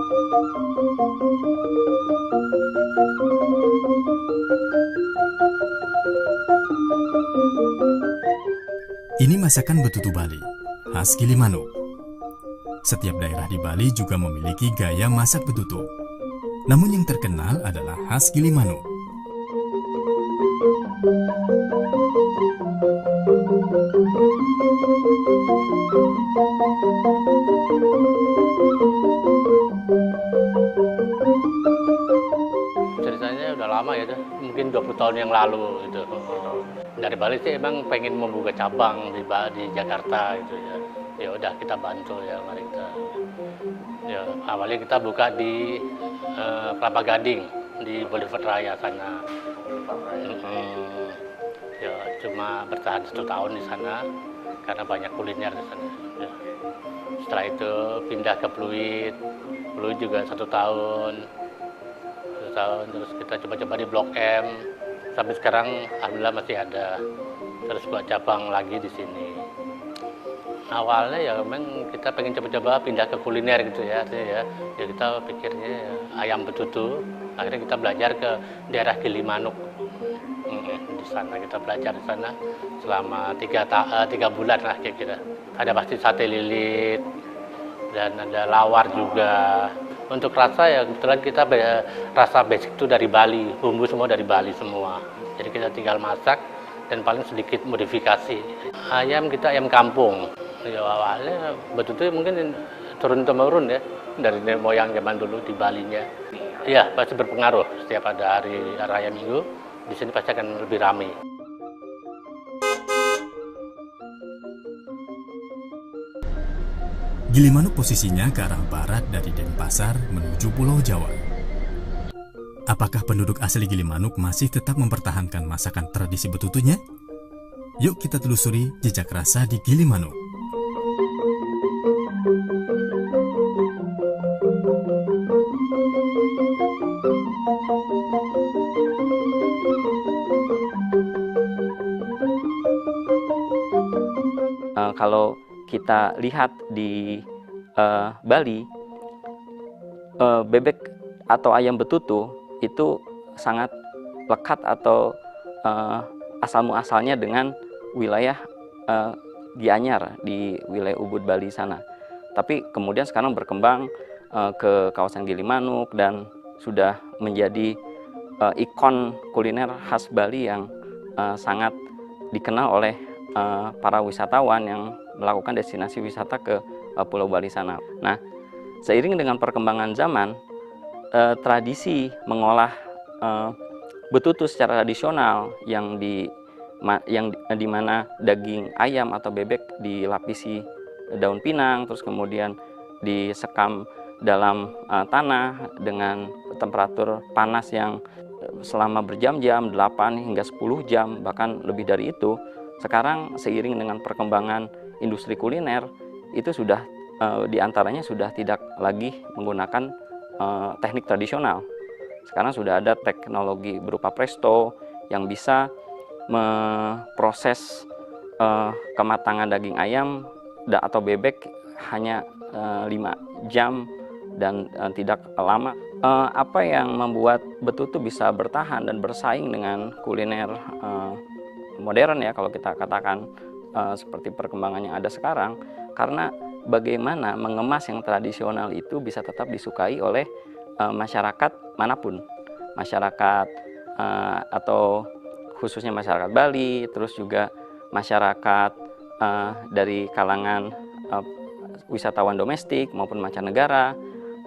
Ini masakan betutu Bali, khas Gilimanuk. Setiap daerah di Bali juga memiliki gaya masak betutu. Namun yang terkenal adalah khas Gilimanuk. Ceritanya udah lama ya, mungkin 20 tahun yang lalu gitu. Dari Bali sih emang pengen membuka cabang di Jakarta gitu ya. Ya udah kita bantu ya, mari kita. Ya awalnya kita buka di Kelapa Gading di Boulevard Raya sana. Ya cuma bertahan 1 tahun di sana karena banyak kuliner di sana. Ya. Setelah itu pindah ke Pluit juga 1 tahun. Terus kita coba-coba di Blok M. Sampai sekarang alhamdulillah masih ada. Terus buat cabang lagi di sini. Awalnya ya memang kita pengen coba-coba pindah ke kuliner gitu ya, artinya ya. Ya kita pikirnya ya, ayam betutu. Akhirnya kita belajar ke daerah Gilimanuk. Di sana kita belajar di sana selama 3 bulan lah kira-kira. Ada pasti sate lilit dan ada lawar juga. Untuk rasa ya kebetulan kita rasa basic itu dari Bali, bumbu semua dari Bali semua. Jadi kita tinggal masak dan paling sedikit modifikasi. Ayam kita ayam kampung. Ya awalnya betutu mungkin turun-temurun ya dari moyang zaman dulu di Balinya. Iya pasti berpengaruh. Setiap ada hari raya Minggu di sini pasti akan lebih ramai. Gilimanuk posisinya ke arah barat dari Denpasar menuju Pulau Jawa. Apakah penduduk asli Gilimanuk masih tetap mempertahankan masakan tradisi betutunya? Yuk kita telusuri jejak rasa di Gilimanuk. Kalau kita lihat di Bali, bebek atau ayam betutu itu sangat lekat atau asal muasalnya dengan wilayah Gianyar di wilayah Ubud Bali sana. Tapi kemudian sekarang berkembang ke kawasan Gilimanuk dan sudah menjadi ikon kuliner khas Bali yang sangat dikenal oleh para wisatawan yang melakukan destinasi wisata ke Pulau Bali sana. Nah, seiring dengan perkembangan zaman, tradisi mengolah betutu secara tradisional yang di mana daging ayam atau bebek dilapisi daun pinang, terus kemudian disekam dalam tanah dengan temperatur panas yang selama berjam-jam, 8 hingga 10 jam, bahkan lebih dari itu. Sekarang seiring dengan perkembangan industri kuliner, itu sudah diantaranya sudah tidak lagi menggunakan teknik tradisional. Sekarang sudah ada teknologi berupa presto yang bisa memproses kematangan daging ayam atau bebek hanya 5 jam dan tidak lama. Apa yang membuat betutu bisa bertahan dan bersaing dengan kuliner modern ya kalau kita katakan seperti perkembangan yang ada sekarang, karena bagaimana mengemas yang tradisional itu bisa tetap disukai oleh masyarakat manapun, masyarakat atau khususnya masyarakat Bali, terus juga masyarakat dari kalangan wisatawan domestik maupun mancanegara,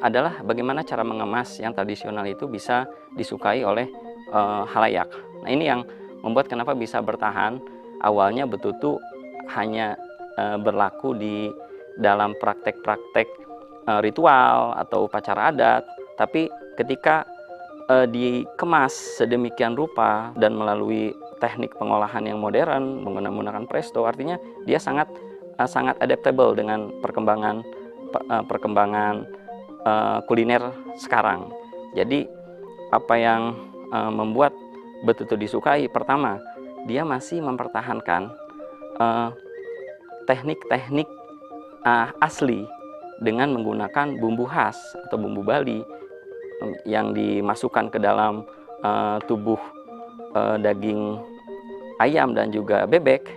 adalah bagaimana cara mengemas yang tradisional itu bisa disukai oleh halayak. Nah ini yang membuat kenapa bisa bertahan. Awalnya betutu hanya berlaku di dalam praktek-praktek ritual atau upacara adat, tapi ketika dikemas sedemikian rupa dan melalui teknik pengolahan yang modern menggunakan presto, artinya dia sangat adaptable dengan perkembangan kuliner sekarang. Jadi apa yang membuat betutu disukai, pertama dia masih mempertahankan teknik-teknik asli dengan menggunakan bumbu khas atau bumbu Bali yang dimasukkan ke dalam tubuh daging ayam dan juga bebek,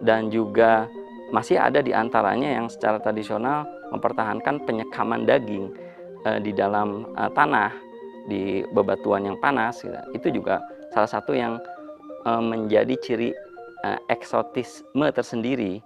dan juga masih ada di antaranya yang secara tradisional mempertahankan penyekaman daging di dalam tanah di bebatuan yang panas. Itu juga salah satu yang menjadi ciri eksotisme tersendiri